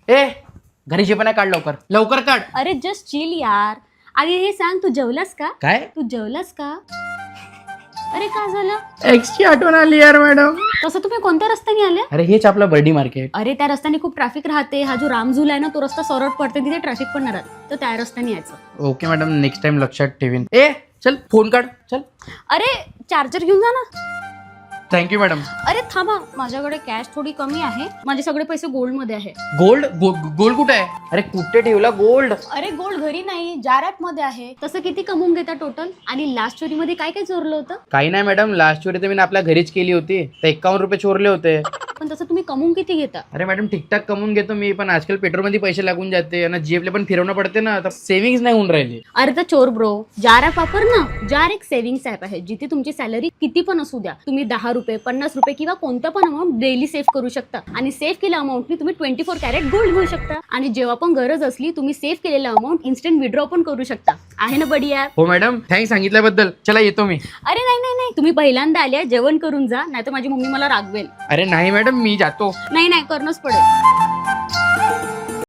ए घरीचे पण काढ लवकर लवकर काढ. अरे जस्ट चिल यार. अरे हे सांग, तू जेवलास का? काय तू जेवलास का? अरे काय झालं? एक्सची आठवण आली यार मॅडम. तसं तुम्ही कोणत्या रस्त्याने आल्या? अरे हेच आपलं बर्डी मार्केट. अरे त्या रस्त्याने खूप ट्रॅफिक राहते. हा जो रामझुला आहे ना, तो रस्ता सरळ पडते, तिथे ट्रॅफिक पण नाही राहत, तर त्या रस्त्याने यायचं. ओके मॅडम, नेक्स्ट टाइम लक्षात ठेवीन. ए चल फोन काढ चल. अरे चार्जर घेऊन जा ना. Thank you madam. अरे थांबा, माझ्याकडे कॅश थोडी कमी आहे. माझे सगळे पैसे गोल्ड मध्ये आहे. गोल्ड गोल्ड कुठे आहे? अरे कुठे ठेवला गोल्ड? अरे गोल्ड घरी नाही, जार ऍप मध्ये आहे. तसं किती कमवून घेता टोटल? आणि लास्ट चोरी मध्ये काय काय चोरलं होतं? काही नाही मॅडम, लास्ट चोरी तर मी आपल्या घरीच केली होती, तर 51 रुपये चोरले होते. पण तसं तुम्ही कमवून किती घेता? अरे मॅडम ठीकठाक कमवून घेतो मी, पण आजकाल पेट्रोल मध्ये पैसे लागून जाते आणि जीएफला पण फिरवणं पडते ना, तर सेव्हिंग्स नाही होऊन राहिली. अरे तर चोर ब्रो, जार ऍप वापर ना. जार एक सेव्हिंग्स ऍप आहे, जिथे तुमची सॅलरी किती पण असू द्या, तुम्ही 10 रुपये 50 रुपये किंवा कोणतं पण अमाऊंट डेली सेव्ह करू शकता. आणि सेव्ह केल्या अमाऊंटनी तुम्ही 24 कॅरेट गोल्ड घेऊ शकता. आणि जेव्हा पण गरज असली, तुम्ही सेव्ह केलेला अमाऊंट इन्स्टंट विड्रॉ पण करू शकता. आहे ना बडी ऍप? हो मॅडम, थँक्स सांगितल्याबद्दल. चला येतो मी. अरे नाही नाही नाही, तुम्ही पहिल्यांदा आल्या, जेवण करून जा, नाही तर माझी मम्मी मला रागवेल. अरे नाही मॅडम, मी जातो. नाही नाही, करणंच पडेल.